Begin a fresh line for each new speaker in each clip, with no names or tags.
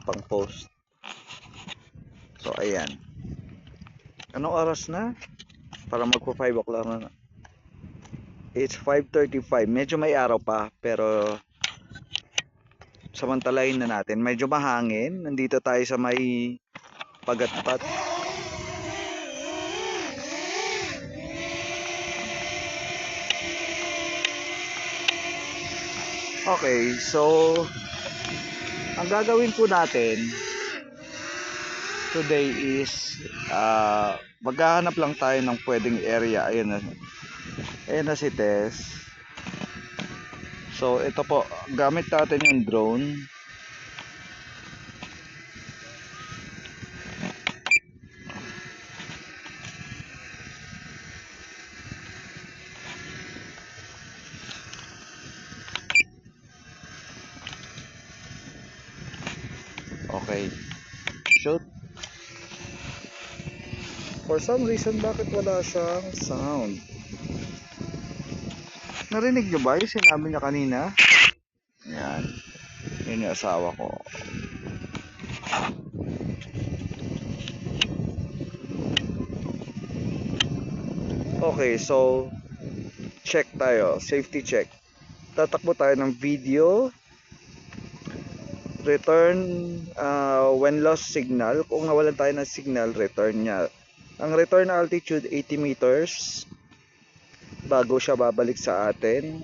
pang post. So ayan. Anong oras na? Para magpo 5 o'clock na. It's 5:35. Medyo may araw pa, pero samantalahin na natin. Medyo mahangin. Nandito tayo sa may Pagatpat. Okay, so ang gagawin po natin today is maghahanap lang tayo ng pwedeng area. Ayun na si Tess. So ito po, gamit natin yung drone. Okay, shoot. For some reason, bakit wala siyang sound? Narinig nyo ba yung sinabi niya kanina? Yan. Yun yung asawa ko. Okay, so check tayo. Safety check. Tatakbo tayo ng video. Return when lost signal. Kung nawalan tayo ng signal, return niya. Ang return altitude 80 meters bago siya babalik sa atin.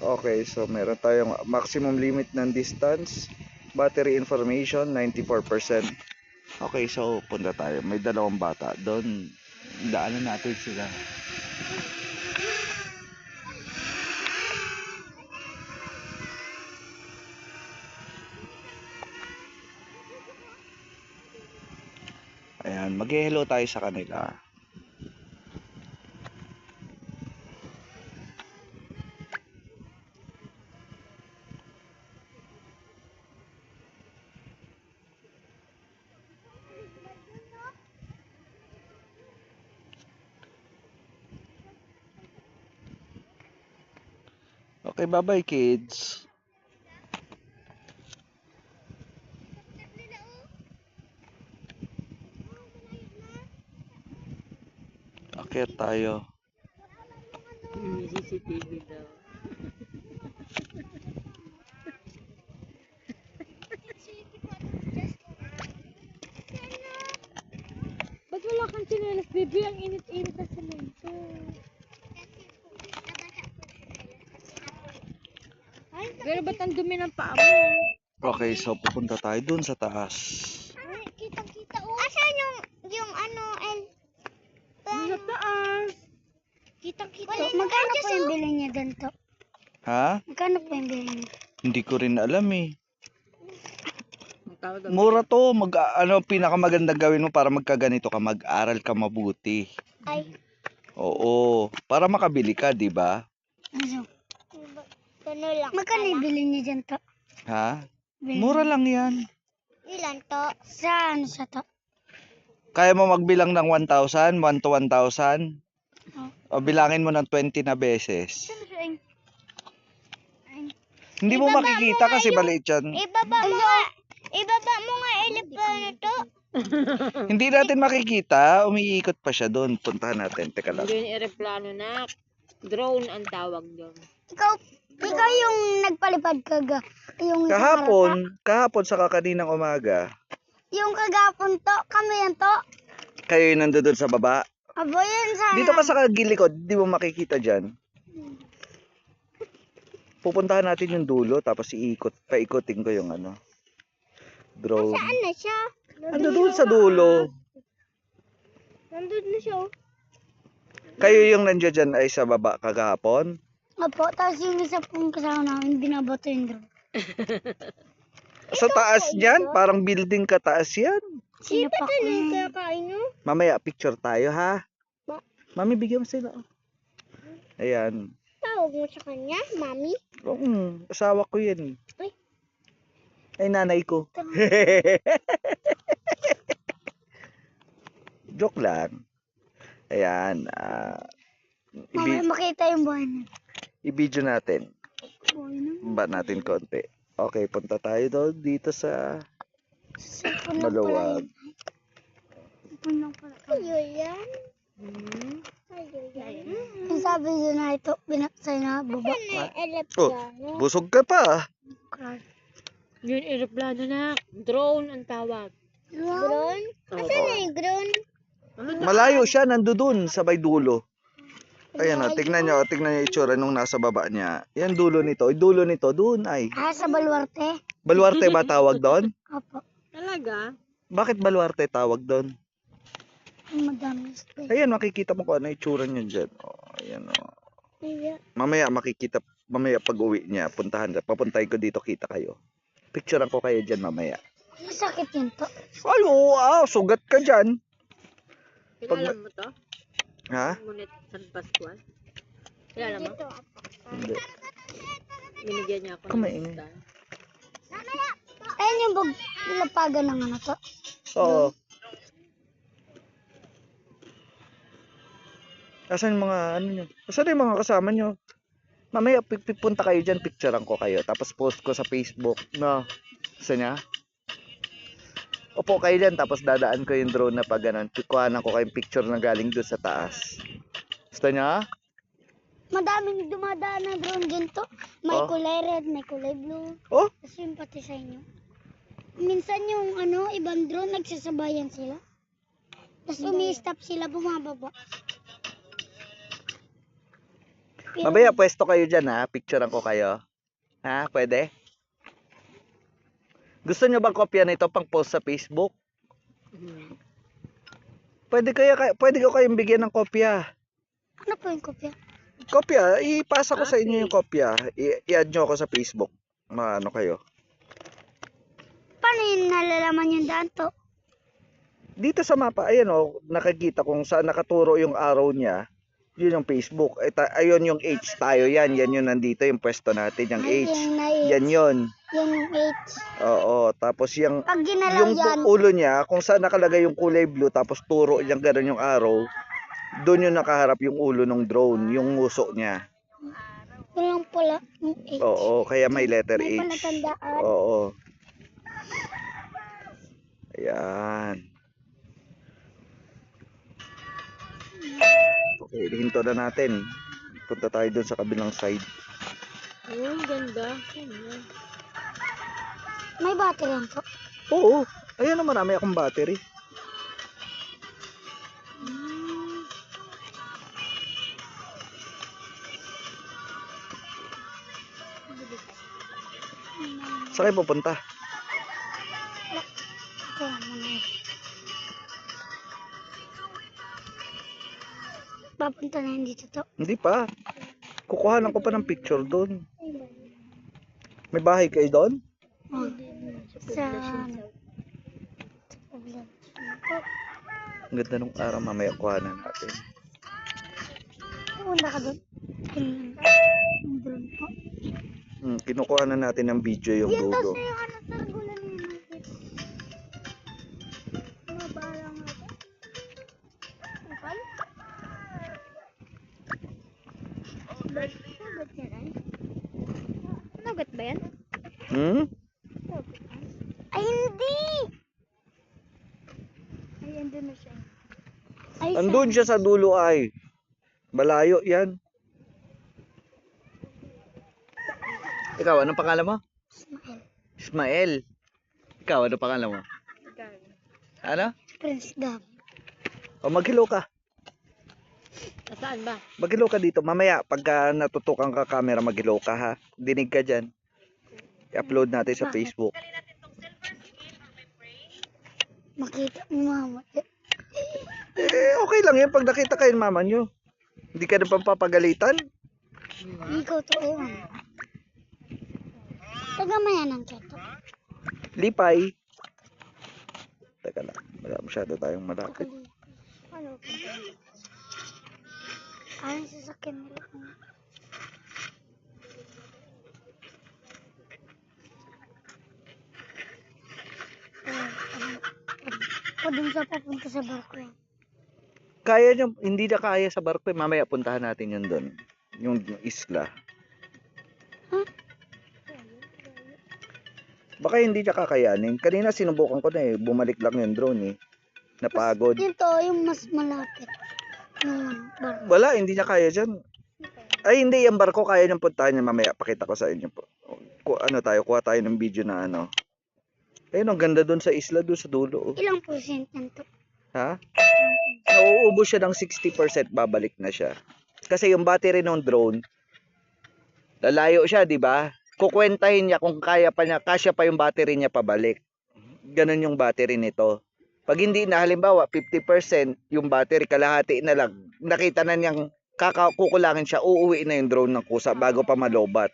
Okay, so meron tayong maximum limit ng distance. Battery information 94%. Okay, so punta tayo. May dalawang bata doon. Daanan natin sila. Ayan, mag-hello tayo sa kanila. Okay, bye-bye kids. Okay tayo.
May CCTV daw. Ba't wala kang chinelas, baby? Ang init-init na semento. Pero ba't ang dumi ng paa mo?
Okay, so pupunta tayo dun sa taas.
Ay, kitang-kita. Asan yung ano,
Sa taas.
kitang-kita. Magkano po yung bilhin niya ganito?
Ha?
Magkano po yung bilhin niya?
Hindi ko rin alam eh. Mura to. Pinakamagandang gawin mo para magkaganito ka, mag-aral ka mabuti.
Ay.
Oo, para makabili ka, di ba?
Ano? Lang. Magkano yung bilhin niya dyan to?
Ha? Mura lang yan.
Ilan to? Saan sa to?
Kaya mo magbilang ng 1,000, 1 to 1,000? O bilangin mo ng 20 na beses. Hindi mo makikita kasi maliit yan.
Ibaba mo nga elephant to.
Hindi natin makikita. Umiikot pa siya doon. Puntahan natin. Teka lang.
Hindi yung aeroplano na. Drone ang tawag doon.
Ikaw yung nagpalipad yung
Kahapon sa kaninang umaga.
Yung kagapon to, kami yan to.
Kayo yung nandoon sa baba.
Abo yan sana.
Dito ka sa kagilikod, di mo makikita dyan. Pupuntahan natin yung dulo, tapos paikutin ko yung drone.
Saan na siya?
Ando doon sa dulo.
Nandun na siya.
Kayo yung nandiyan dyan ay sa baba kagahapon.
Opo, tapos yung isa pong kasama namin, binabato yung drone.
Sa taas niyan, parang building kataas yan.
Sino pa yung kakain nyo?
Mamaya picture tayo ha.
Ba?
Mami, bigyan mo sila. Ayan.
Tawag mo sa kanya, mami?
Oo, asawa ko yan.
Ay.
Ay, nanay ko. Joke lang. Ayan.
Mami, makita yung buhay niya.
I-video natin.
Buhay na.
Ba natin konti. Okay, punta tayo doon dito sa
Cellphone lang pala
Maluwag.
yun. Cellphone lang pala. Ayun yan.
Hmm.
Ayun yan. Yung sabi doon na ito, binaksan na baba.
Oh, busog ka pa.
Yun, aeroplano na. Drone ang tawag.
Drone? Asan na yung drone?
Malayo siya, nandoon sa may dulo. Ayan o, tignan nyo yung itsura nung nasa baba niya. Yan dulo nito. Yung dulo nito, doon ay.
Ah, sa Baluarte?
Baluarte ba tawag doon?
Opo.
Talaga?
Bakit Baluarte tawag doon?
Madami space.
Ayan, makikita mo kung ano yung itsura niya dyan. Oh, ayan o.
Iya.
Mamaya makikita, mamaya pag uwi niya, papuntahin ko dito, kita kayo. Picturean ko kayo dyan mamaya.
Masakit yun to.
Ay, oo, sugat ka dyan.
Kilala mo to?
Ha?
Ngunit San Pascual? Kilala mo?
Hindi.
Binigyan niya ako ng
Kumain.
isda.
Ayun yung lapagan ng ano to.
Oo. Asan yung mga ano nyo? Asan yung mga kasama nyo? Mamaya punta kayo dyan, picturean ko kayo. Tapos post ko sa Facebook. No? Gusto niya? Upo kayo dyan, tapos dadaan ko yung drone na pag ganun. Kuhanan ko kayong picture na galing doon sa taas. Gusto niya?
Madaming dumadaan na drone dyan to. May
Oh.
kulay red, may kulay blue.
Oh?
Tapos yung pati sa inyo. Minsan yung ano, ibang drone, nagsasabayan sila. Tapos umi-stop sila, bumababa.
Mamaya pwesto kayo dyan ha, picturean ko kayo. Ha, pwede? Gusto nyo bang kopya nito pang post sa Facebook?
Hmm.
Pwede ko kayong bigyan ng kopya.
Ano po yung kopya?
Kopya, ipasa ko sa inyo yung kopya. I-add nyo ako sa Facebook. Maano kayo.
Paano yung nalalaman yung daan to?
Dito sa mapa, ayan o, nakikita kung saan nakaturo yung arrow niya. Yun yung Facebook. Ayun yung H tayo yan. Yan yung nandito, yung pwesto natin, yung
Ay,
H.
yung na-H.
Yan yun.
Yung H.
Oo, tapos yung
Pag ginalaw yan,
ulo niya, kung saan nakalagay yung kulay blue, tapos turo yung gano'n yung arrow, doon yung nakaharap yung ulo ng drone, yung nguso niya.
yun lang pala yung H.
Oo, kaya may letter
May
H.
palatandaan.
Oo. Ayan. Okay, hinto na natin. Punta tayo doon sa kabilang side.
Ayun, ganda. Ayun.
May battery yan to.
Oo. Ayan na, marami akong battery. Saan kayo pupunta?
Ito, mga. Papunta na yun dito to.
Hindi pa. Kukuhanan ko pa ng picture doon. May bahay kayo doon?
Oh. Sa ano?
Ang ganda nung araw, mamaya kuhanan natin.
Pumunta ka doon. Yung drone po.
Kinukuha na natin ng video yung
Yan
dugo.
kasi yung ano sa gulan niya. Ano ba lang ito? Upal? Nagat yan ay? Nagat ba yan? Ay hindi! Ay andun na siya. Ay,
Andun siya sa dulo ay. Malayo yan. Ikaw, anong pangalan mo?
Ismael.
Ismael. Ikaw, anong pangalan mo? Ano?
Prince Gab.
O, mag-hello ka.
Nasaan ba?
Mag-hello ka dito. Mamaya, pagka natutukan ka camera, mag-hello ka ha. Dinig ka dyan. I-upload natin sa
Bakit?
Facebook.
Makita ni mama.
Okay lang yan pag nakita kayo ng mama nyo. Hindi ka na pampapagalitan.
Ikaw to ewan. Tagamayan ang keto.
Lipay. Teka lang. Wala masyado tayong malapit.
Ano? Ay, sasakyan nila. O dun sa papunta sa barko yan.
Kaya nyo, hindi na kaya sa barko. Mamaya puntahan natin yun doon. Yung isla.
Huh?
Baka hindi niya kakayanin. Kanina sinubukan ko na eh. Bumalik lang yung drone eh. Napagod.
Yun to, yung mas malapit. Yung barko.
Wala, hindi niya kaya dyan. Ay, hindi. Yung barko kaya niyang puntahan niya mamaya. Pakita ko sa inyo po. Kuha tayo ng video na ano. Ayun, ang ganda doon sa isla, doon sa dulo. Oh.
Ilang percent yan to?
Ha? Nauubos siya ng 60%, babalik na siya. Kasi yung battery ng drone, lalayo siya, di ba? Kukwentahin niya kung kaya pa niya, kasya pa yung battery niya pabalik. Ganun yung battery nito. Pag hindi na, halimbawa, 50% yung battery, kalahati na lang, nakita na niyang kukulangin siya, uuwi na yung drone ng kusa bago pa malobat.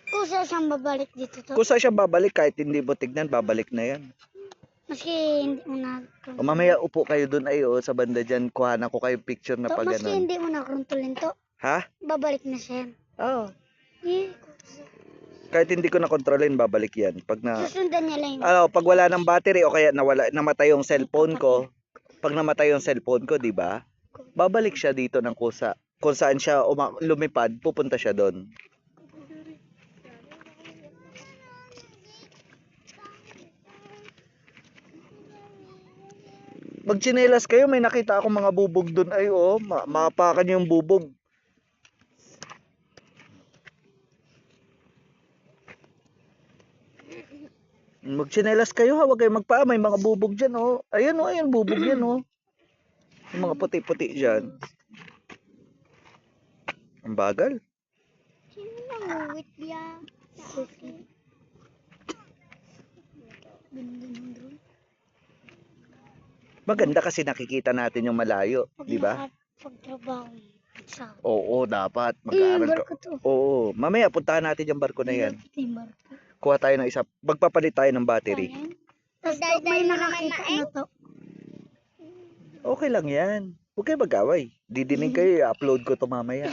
Kusa siyang babalik dito to.
Kusa siya babalik, kahit hindi mo tignan, babalik na yan.
Maski hindi mo na
O mamaya upo kayo dun ay sa banda dyan, kuhanan ko kayo picture na
to,
pag
maski
ganun.
hindi mo na kruntulin to.
Ha?
Babalik na siya yan.
Oo.
Eh,
Kahit hindi ko na kontrolin, babalik yan. Pag na,
susundan niya lang yung
pag wala ng battery o kaya namatay yung cellphone ko, pag namatay yung cellphone ko, di ba? Babalik siya dito ng kusa. Kung saan siya lumipad, pupunta siya doon. Magtsinelas kayo, may nakita akong mga bubog doon ay maapakan yung bubog. Magtsinelas kayo ha, huwag kayong magpaa, may mga bubog dyan Ayun ayun bubog yan Yung mga puti-puti dyan. Ang bagal.
sino nanguwit biya? Ganda ng drone.
Maganda kasi nakikita natin yung malayo, di ba?
Pagtrabaho. Sa.
Oo, dapat.
Mag-aaral
Mag-aaral
barko
ka.
to.
Oo, mamaya puntahan natin yung barko na yan.
Timber.
Kuha tayo ng isa. Magpapalit tayo ng battery.
Tapos may nakakita na to.
Okay lang yan. Huwag kayo mag-away. Didinig kayo, i-upload ko to mamaya.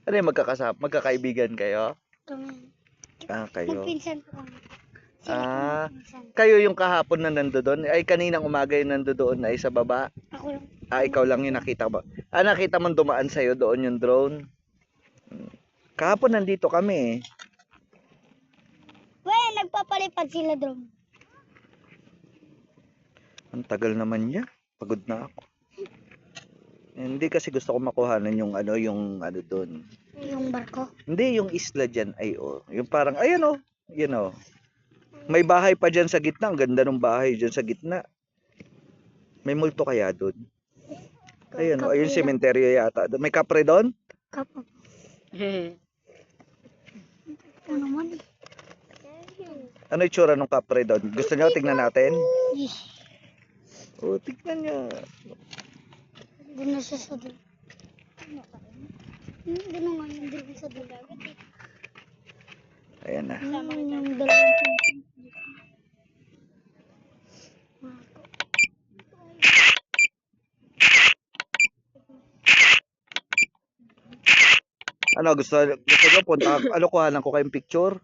Ano yung magkakaibigan kayo?
Kami.
Kayo.
Magpinsan po kami. Pinsan.
Kayo yung kahapon na nandoon. Ay, kaninang umaga yung nandoon ay sa baba.
Ako lang.
Ikaw lang yung nakita mo. Nakita mo dumaan sa'yo doon yung drone. Kahapon nandito kami.
Well, nagpapalipad sila drone.
Ang tagal naman niya. Pagod na ako. Hindi kasi gusto ko makuhanan yung yung doon.
Yung barko.
Hindi yung isla diyan ay yung parang ayan yun May bahay pa diyan sa gitna. Ang ganda ng bahay diyan sa gitna. May multo kaya doon. Ayun ayun sementeryo yata. May kapre doon?
Kapo. Ano naman eh.
Ano itsura ng kapre doon? Gusto niyo tingnan natin?
Yes.
Tingnan niyo.
Doon na siya sa doon. Doon na nga yung drone sa doon.
Ayan na.
Yung dalawang
Gusto niyo punta? Kuhanan ko kayong picture?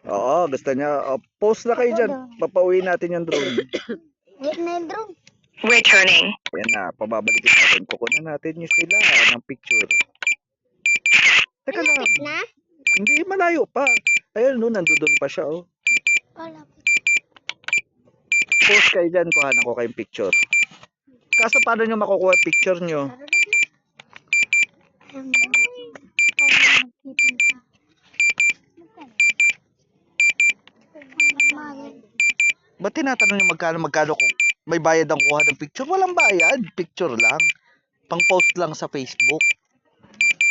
Oo, gusto niya. Post na kayo dyan. Papauwi natin yung drone.
Wait na yung drone.
Returning.
Ayan na, pababalikin natin. Kukunan natin yung sila ng picture. Teka lang.
Na?
Hindi, malayo pa. Ayun, nandoon pa siya,
Wala po.
Post kayo dyan, kuhanan ko kayong picture. Kaso paano nyo makukuha yung picture nyo? Ba't tinatanong nyo magkano ko? May bayad ang kuha ng picture? Walang bayad, picture lang. Pang post lang sa Facebook.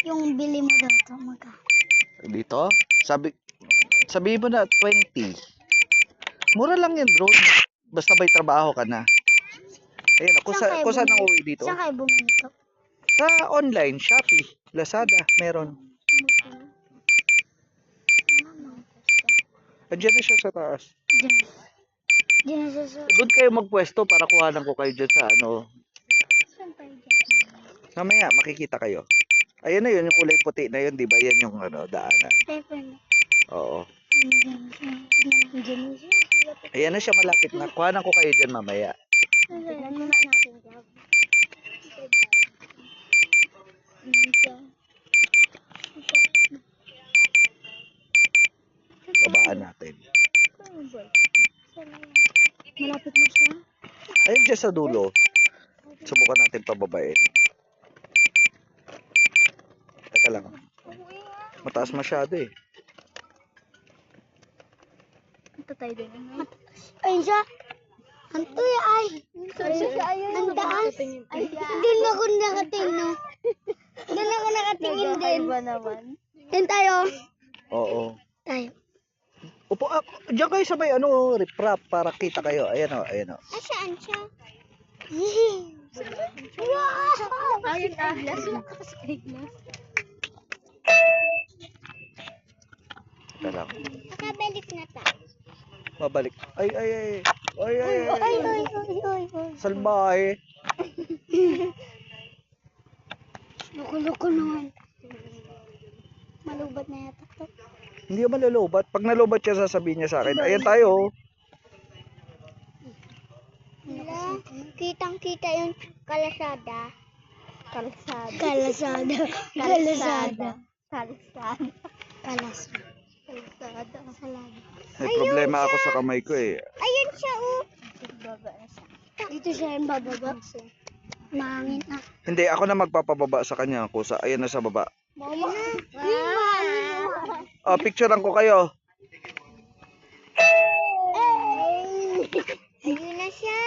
Yung bili mo daw to,
Dito? Sabi mo na 20. Mura lang yan, drone. Basta may trabaho ka na. Ayun, kung saan ang uwi dito?
Saan kayo bumili to?
Sa online, Shopee, Lazada, meron. Andiyan na siya sa taas.
Diyan na siya sa...
Doon kayo magpwesto para kuhanan ko kayo dyan sa
Saan tayo dyan?
Mamaya, makikita kayo. Ayun na yun, yung kulay puti na yun, di ba? Yan yung daanan. Oo.
Diyan na siya.
Ayan na siya malapit na. Kuhanan ko kayo dyan mamaya.
Tignan mo na
siya sa dulo. Subukan natin pababain. Teka lang. Mataas masyado eh.
Ito tayo din.
Ayun siya. Antoy ay. Ang taas. Doon ako nakatingin, no? Doon ako nakatingin din.
Iba naman.
Yan tayo.
Oo.
Tayo.
Upo, diyan kayo sabay riprap para kita kayo. Ayan o, ayan o.
Saan siya? Wow!
Ayun, glass. Nakasky glass.
Teka lang.
Nakabalik na tayo.
Mabalik. Ay, ay, ay. Ay, ay, ay.
Ay.
Salbahe.
Loko-loko naman. Malubat na yata to.
Hindi naman lulubat. Pag nalubat siya, sasabihin niya sa akin, ayan tayo.
Kitang-kita yung kalasada.
Kalsada.
Kalasada.
Kalsada.
Kalasada.
Kalsada.
May problema ako sa kamay ko eh.
Ayun siya, oh.
Baba na siya.
Dito siya yung bababa. Mahangin na.
Hindi, ako na magpapababa sa kanya. Kusa, ayan na sa baba.
Mama. Mahangin.
Oh, picturean ko kayo.
Ayun na siya.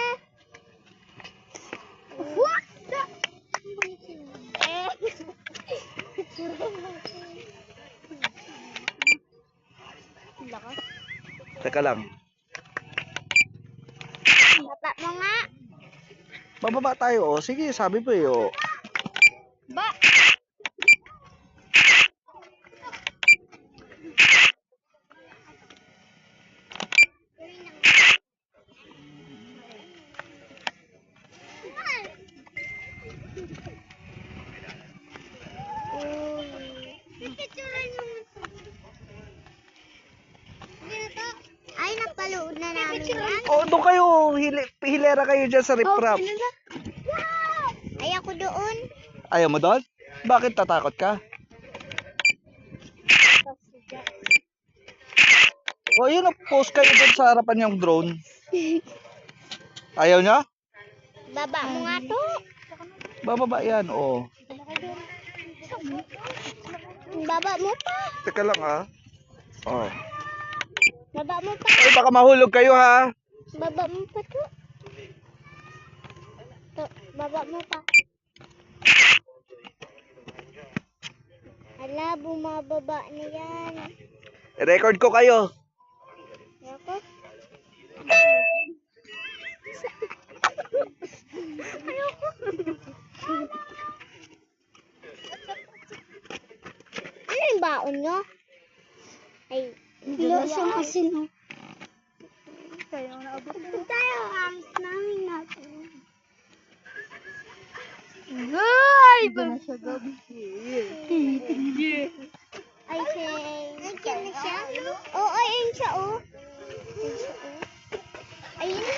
What?
Teka lang.
Baba mo nga.
Bababa tayo, oh. Sige, sabi po eh, oh.
Ba. Ay, napalood na namin yan.
Oh, doon kayo. Hilera kayo dyan sa riprap.
Ay, ako doon.
Ayaw mo doon? Bakit tatakot ka? Oh, yun, post kayo doon sa harapan yung drone. Ayaw niya?
Baba mo nga to.
Bababa yan, oh.
Baba mo pa.
Teka lang, ah. Oh.
Baba mo pa.
Ay, baka mahulog kayo, ha?
Baba mo pa to. Baba mo pa. Hala, bumababa na yan.
Record ko kayo.
Ako? Ano yung baon nyo? Ay, losong asin mo.
Kayo ang naabot.
Tayo, ang namin natin.
Ay! Iba na siya gabi.
Ay, nandiyan na siya? Oo, ayun siya, oh. Ayun siya, oh. Ayun na.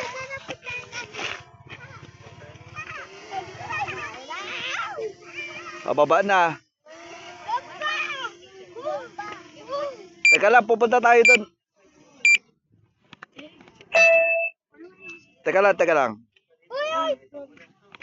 Pababa na. Teka lang, pupunta tayo doon. Teka lang.
Uy, uy!